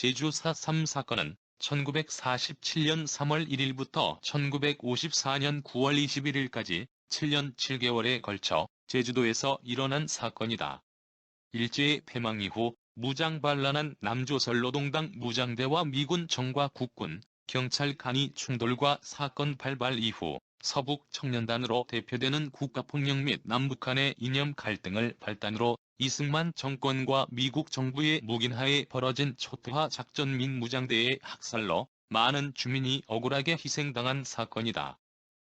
제주 4.3 사건은 1947년 3월 1일부터 1954년 9월 21일까지 7년 7개월에 걸쳐 제주도에서 일어난 사건이다. 일제의 패망 이후 무장반란한 남조선노동당 무장대와 미군 정과 국군, 경찰 간의 충돌과 사건 발발 이후 서북 청년단으로 대표되는 국가폭력 및 남북 간의 이념 갈등을 발단으로 이승만 정권과 미국 정부의 묵인하에 벌어진 초토화 작전 및 무장대의 학살로 많은 주민이 억울하게 희생당한 사건이다.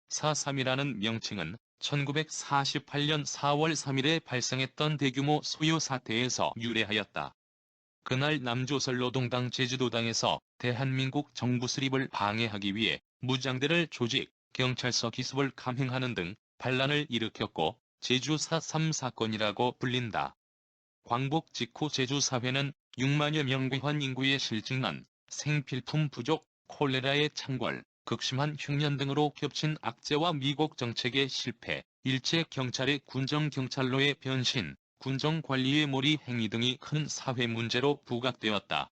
4.3이라는 명칭은 1948년 4월 3일에 발생했던 대규모 소요 사태에서 유래하였다. 그날 남조선노동당 제주도당에서 대한민국 정부 수립을 방해하기 위해 무장대를 조직, 경찰서 기습을 감행하는 등 반란을 일으켰고 제주 4.3 사건이라고 불린다. 광복 직후 제주 사회는 6만여 명 귀환 인구의 실직난, 생필품 부족, 콜레라의 창궐, 극심한 흉년 등으로 겹친 악재와 미국 정책의 실패, 일제 경찰의 군정경찰로의 변신, 군정관리의 몰이 행위 등이 큰 사회 문제로 부각되었다.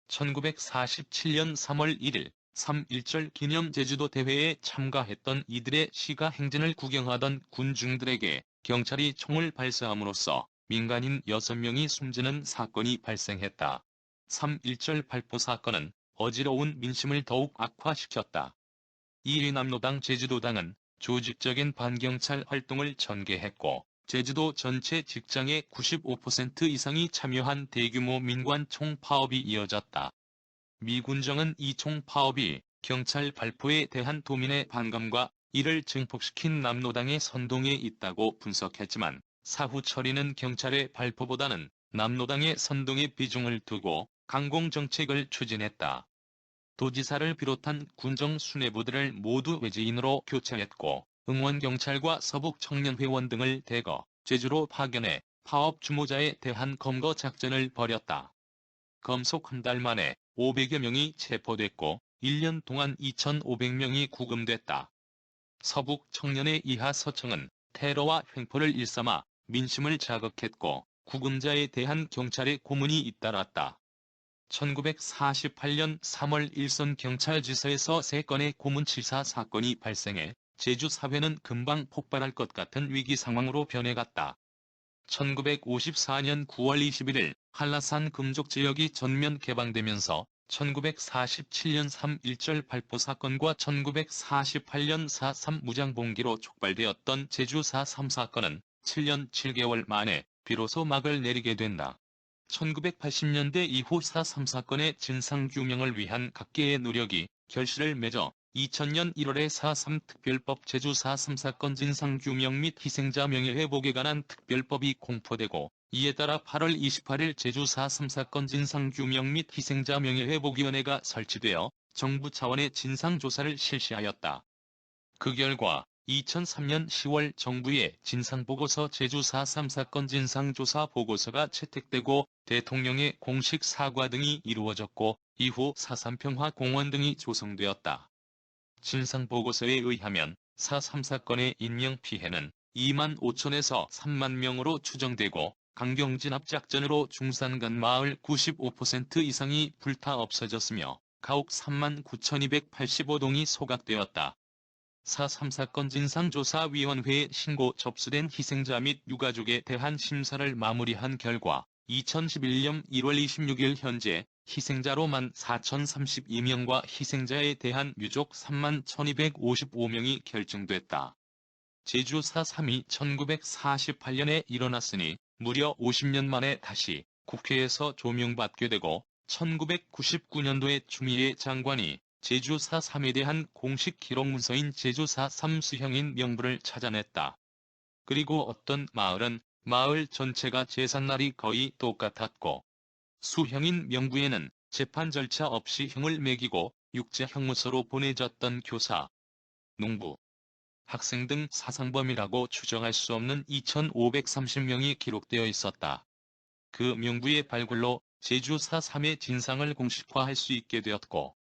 1947년 3월 1일 3.1절 기념 제주도 대회에 참가했던 이들의 시가 행진을 구경하던 군중들에게 경찰이 총을 발사함으로써 민간인 6명이 숨지는 사건이 발생했다. 3.1절 발포 사건은 어지러운 민심을 더욱 악화시켰다. 이일 남로당 제주도당은 조직적인 반경찰 활동을 전개했고 제주도 전체 직장의 95% 이상이 참여한 대규모 민관 총파업이 이어졌다. 미군정은 이 총파업이 경찰 발포에 대한 도민의 반감과 이를 증폭시킨 남로당의 선동에 있다고 분석했지만 사후 처리는 경찰의 발포보다는 남로당의 선동에 비중을 두고 강공정책을 추진했다. 도지사를 비롯한 군정 수뇌부들을 모두 외지인으로 교체했고 응원경찰과 서북청년회원 등을 대거 제주로 파견해 파업 주모자에 대한 검거 작전을 벌였다. 검속 한 달 만에 500여 명이 체포됐고 1년 동안 2,500명이 구금됐다. 서북청년회 이하 서청은 테러와 횡포를 일삼아 민심을 자극했고 구금자에 대한 경찰의 고문이 잇따랐다. 1948년 3월 일선 경찰지서에서 3건의 고문치사 사건이 발생해 제주 사회는 금방 폭발할 것 같은 위기 상황으로 변해갔다. 1954년 9월 21일 한라산 금족지역이 전면 개방되면서 1947년 3.1절 발포 사건과 1948년 4.3 무장봉기로 촉발되었던 제주 4.3 사건은 7년 7개월 만에 비로소 막을 내리게 된다. 1980년대 이후 4.3 사건의 진상규명을 위한 각계의 노력이 결실을 맺어 2000년 1월에 4.3 특별법 제주 4.3 사건 진상규명 및 희생자 명예회복에 관한 특별법이 공포되고 이에 따라 8월 28일 제주 4.3 사건 진상규명 및 희생자 명예회복위원회가 설치되어 정부 차원의 진상조사를 실시하였다. 그 결과 2003년 10월 정부의 진상보고서 제주 4.3 사건 진상조사 보고서가 채택되고 대통령의 공식 사과 등이 이루어졌고 이후 4.3 평화공원 등이 조성되었다. 진상보고서에 의하면 4.3 사건의 인명피해는 2만 5천에서 3만 명으로 추정되고 강경진압작전으로 중산간 마을 95% 이상이 불타 없어졌으며 가옥 3만 9,285동이 소각되었다. 4.3 사건 진상조사위원회에 신고 접수된 희생자 및 유가족에 대한 심사를 마무리한 결과 2011년 1월 26일 현재 희생자로 14,032명과 희생자에 대한 유족 31,255명이 결정됐다. 제주 4.3이 1948년에 일어났으니 무려 50년 만에 다시 국회에서 조명받게 되고 1999년도에 추미애 장관이 제주 4.3에 대한 공식 기록문서인 제주 4.3 수형인 명부를 찾아냈다. 그리고 어떤 마을은 마을 전체가 제삿날이 거의 똑같았고 수형인 명부에는 재판 절차 없이 형을 매기고 육체 형무소로 보내졌던 교사, 농부, 학생 등 사상범이라고 추정할 수 없는 2,530명이 기록되어 있었다. 그 명부의 발굴로 제주 4.3의 진상을 공식화할 수 있게 되었고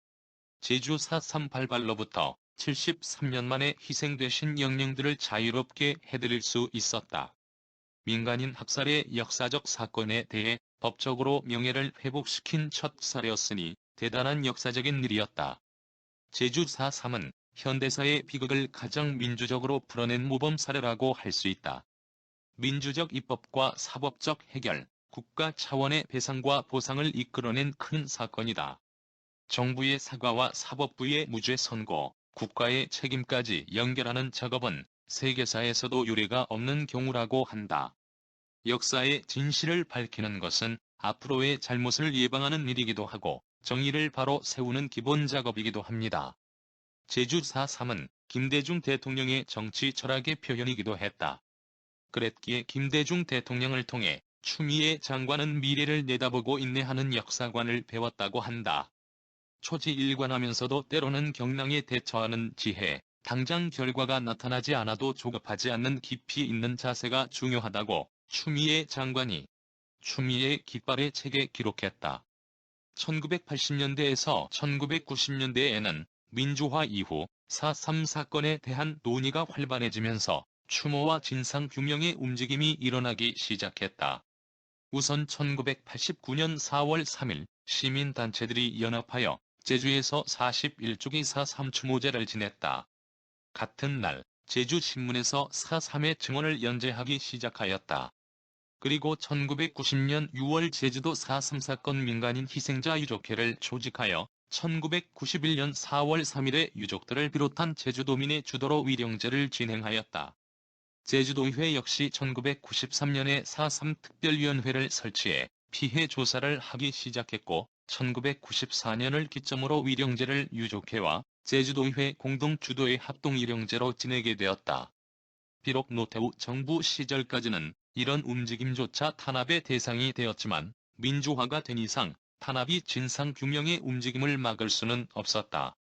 제주 4.3 발발로부터 73년 만에 희생되신 영령들을 자유롭게 해드릴 수 있었다. 민간인 학살의 역사적 사건에 대해 법적으로 명예를 회복시킨 첫 사례였으니 대단한 역사적인 일이었다. 제주 4.3은 현대사의 비극을 가장 민주적으로 풀어낸 모범 사례라고 할 수 있다. 민주적 입법과 사법적 해결, 국가 차원의 배상과 보상을 이끌어낸 큰 사건이다. 정부의 사과와 사법부의 무죄 선고, 국가의 책임까지 연결하는 작업은 세계사에서도 유례가 없는 경우라고 한다. 역사의 진실을 밝히는 것은 앞으로의 잘못을 예방하는 일이기도 하고 정의를 바로 세우는 기본 작업이기도 합니다. 제주 4.3은 김대중 대통령의 정치 철학의 표현이기도 했다. 그랬기에 김대중 대통령을 통해 추미애 장관은 미래를 내다보고 인내하는 역사관을 배웠다고 한다. 초지일관하면서도 때로는 경랑에 대처하는 지혜, 당장 결과가 나타나지 않아도 조급하지 않는 깊이 있는 자세가 중요하다고 추미애 장관이 추미애 깃발의 책에 기록했다. 1980년대에서 1990년대에는 민주화 이후 4.3 사건에 대한 논의가 활발해지면서 추모와 진상규명의 움직임이 일어나기 시작했다. 우선 1989년 4월 3일 시민단체들이 연합하여 제주에서 41주기 4.3 추모제를 지냈다. 같은 날 제주신문에서 4.3의 증언을 연재하기 시작하였다. 그리고 1990년 6월 제주도 4.3 사건 민간인 희생자 유족회를 조직하여 1991년 4월 3일에 유족들을 비롯한 제주도민의 주도로 위령제를 진행하였다. 제주도의회 역시 1993년에 4.3 특별위원회를 설치해 피해 조사를 하기 시작했고 1994년을 기점으로 위령제를 유족회와 제주도의회 공동 주도의 합동위령제로 지내게 되었다. 비록 노태우 정부 시절까지는 이런 움직임조차 탄압의 대상이 되었지만 민주화가 된 이상 탄압이 진상규명의 움직임을 막을 수는 없었다.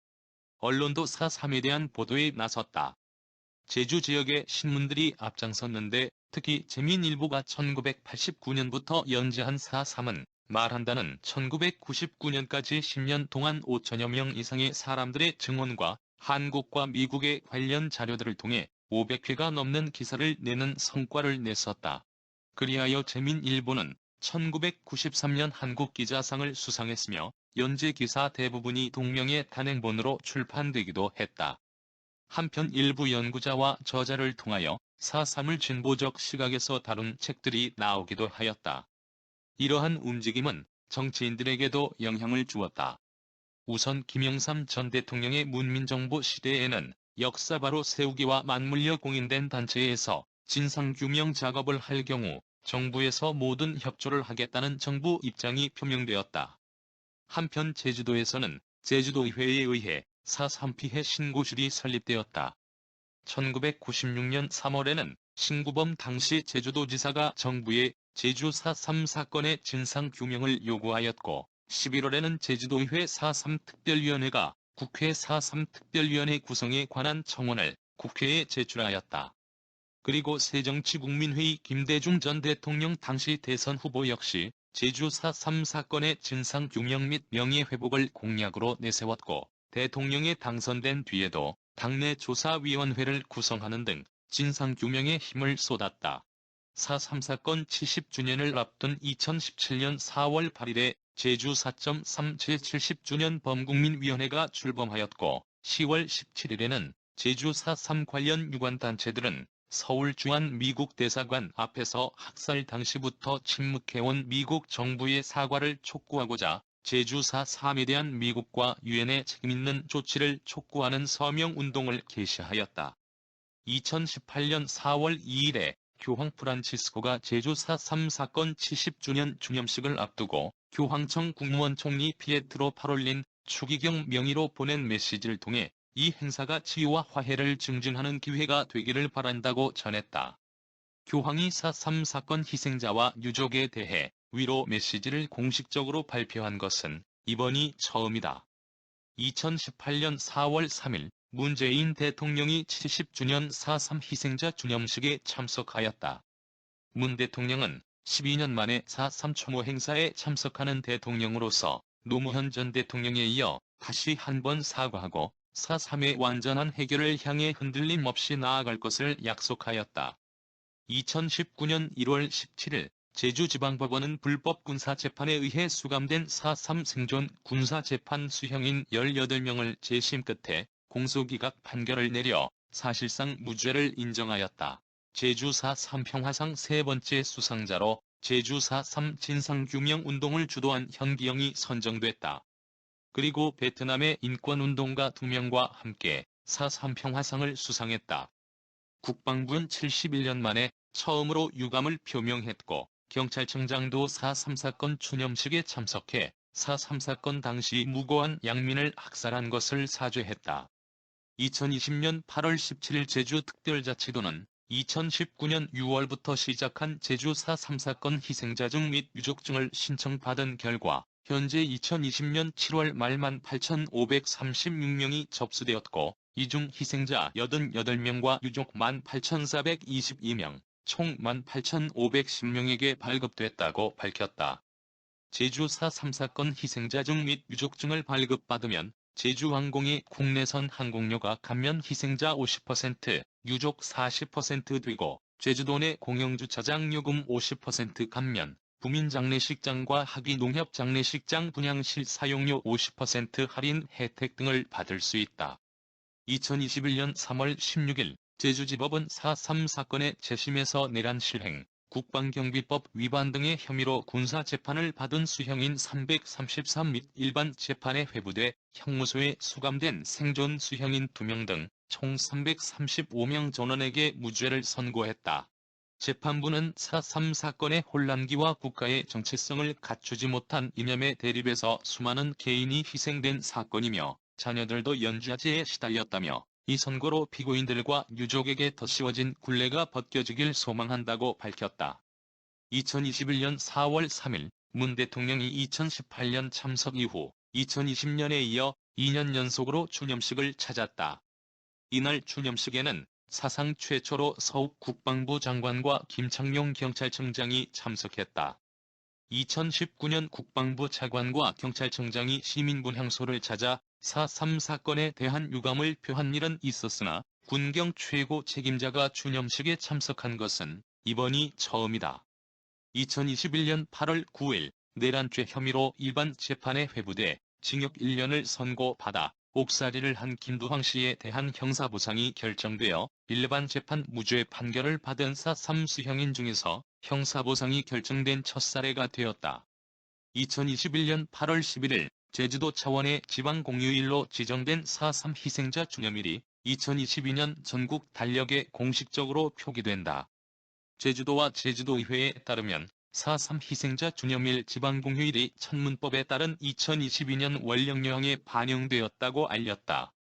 언론도 4.3에 대한 보도에 나섰다. 제주 지역의 신문들이 앞장섰는데 특히 재민일보가 1989년부터 연재한 4.3은 말한다는 1999년까지 10년 동안 5천여 명 이상의 사람들의 증언과 한국과 미국의 관련 자료들을 통해 500회가 넘는 기사를 내는 성과를 냈었다. 그리하여 재민일보는 1993년 한국기자상을 수상했으며 연재 기사 대부분이 동명의 단행본으로 출판되기도 했다. 한편 일부 연구자와 저자를 통하여 4.3을 진보적 시각에서 다룬 책들이 나오기도 하였다. 이러한 움직임은 정치인들에게도 영향을 주었다. 우선 김영삼 전 대통령의 문민정부 시대에는 역사 바로 세우기와 맞물려 공인된 단체에서 진상규명 작업을 할 경우 정부에서 모든 협조를 하겠다는 정부 입장이 표명되었다. 한편 제주도에서는 제주도의회에 의해 4.3 피해 신고실이 설립되었다. 1996년 3월에는 신구범 당시 제주도지사가 정부에 제주 4.3 사건의 진상규명을 요구하였고 11월에는 제주도의회 4.3 특별위원회가 국회 4.3 특별위원회 구성에 관한 청원을 국회에 제출하였다. 그리고 새정치국민회의 김대중 전 대통령 당시 대선 후보 역시 제주 4.3 사건의 진상규명 및 명예회복을 공약으로 내세웠고 대통령에 당선된 뒤에도 당내 조사위원회를 구성하는 등 진상규명에 힘을 쏟았다. 4.3 사건 70주년을 앞둔 2017년 4월 8일에 제주 4.3 제70주년 범국민위원회가 출범하였고 10월 17일에는 제주 4.3 관련 유관단체들은 서울 주한 미국 대사관 앞에서 학살 당시부터 침묵해온 미국 정부의 사과를 촉구하고자 제주 4.3에 대한 미국과 유엔의 책임있는 조치를 촉구하는 서명운동을 개시하였다. 2018년 4월 2일에 교황 프란치스코가 제주 4.3 사건 70주년 주념식을 앞두고 교황청 국무원 총리 피에트로 파롤린 추기경 명의로 보낸 메시지를 통해 이 행사가 치유와 화해를 증진하는 기회가 되기를 바란다고 전했다. 교황이 4.3 사건 희생자와 유족에 대해 위로 메시지를 공식적으로 발표한 것은 이번이 처음이다. 2018년 4월 3일 문재인 대통령이 70주년 4.3 희생자 주념식에 참석하였다. 문 대통령은 12년 만에 4.3 추모 행사에 참석하는 대통령으로서 노무현 전 대통령에 이어 다시 한번 사과하고 4.3의 완전한 해결을 향해 흔들림 없이 나아갈 것을 약속하였다. 2019년 1월 17일 제주지방법원은 불법 군사재판에 의해 수감된 4.3 생존 군사재판 수형인 18명을 재심 끝에 공소기각 판결을 내려 사실상 무죄를 인정하였다. 제주 4.3 평화상 세 번째 수상자로 제주 4.3 진상규명운동을 주도한 현기영이 선정됐다. 그리고 베트남의 인권운동가 2명과 함께 4.3 평화상을 수상했다. 국방부는 71년 만에 처음으로 유감을 표명했고 경찰청장도 4.3 사건 추념식에 참석해 4.3 사건 당시 무고한 양민을 학살한 것을 사죄했다. 2020년 8월 17일 제주특별자치도는 2019년 6월부터 시작한 제주 4.3 사건 희생자증 및 유족증을 신청받은 결과 현재 2020년 7월 말 18,536명이 접수되었고 이 중 희생자 88명과 유족 18,422명, 총 18,510명에게 발급됐다고 밝혔다. 제주 4.3 사건 희생자증 및 유족증을 발급받으면 제주항공이 국내선 항공료가 감면 희생자 50%, 유족 40% 되고 제주도 내 공영주차장 요금 50% 감면, 부민장례식장과 하기농협장례식장 분향실 사용료 50% 할인 혜택 등을 받을 수 있다. 2021년 3월 16일 제주지법은 4.3 사건의 재심에서 내란 실행, 국방경비법 위반 등의 혐의로 군사재판을 받은 수형인 333 및 일반 재판에 회부돼 형무소에 수감된 생존 수형인 2명 등 총 335명 전원에게 무죄를 선고했다. 재판부는 4.3 사건의 혼란기와 국가의 정체성을 갖추지 못한 이념의 대립에서 수많은 개인이 희생된 사건이며 자녀들도 연좌제에 시달렸다며 이 선고로 피고인들과 유족에게 더 씌워진 굴레가 벗겨지길 소망한다고 밝혔다. 2021년 4월 3일 문 대통령이 2018년 참석 이후 2020년에 이어 2년 연속으로 추념식을 찾았다. 이날 추념식에는 사상 최초로 서욱 국방부 장관과 김창룡 경찰청장이 참석했다. 2019년 국방부 차관과 경찰청장이 시민분향소를 찾아 4.3 사건에 대한 유감을 표한 일은 있었으나 군경 최고 책임자가 추념식에 참석한 것은 이번이 처음이다. 2021년 8월 9일 내란죄 혐의로 일반 재판에 회부돼 징역 1년을 선고받아 옥살이를 한 김두황 씨에 대한 형사보상이 결정되어 일반 재판 무죄 판결을 받은 4.3 수형인 중에서 형사보상이 결정된 첫 사례가 되었다. 2021년 8월 11일 제주도 차원의 지방공휴일로 지정된 4.3 희생자 추념일이 2022년 전국 달력에 공식적으로 표기된다. 제주도와 제주도의회에 따르면 4.3 희생자 추념일 지방공휴일이 천문법에 따른 2022년 원령령에 반영되었다고 알렸다.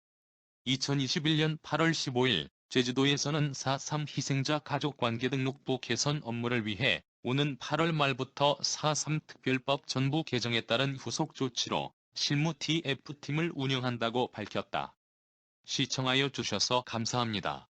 2021년 8월 15일 제주도에서는 4.3 희생자 가족관계 등록부 개선 업무를 위해 오는 8월 말부터 4.3 특별법 전부 개정에 따른 후속 조치로 실무 TF팀을 운영한다고 밝혔다. 시청하여 주셔서 감사합니다.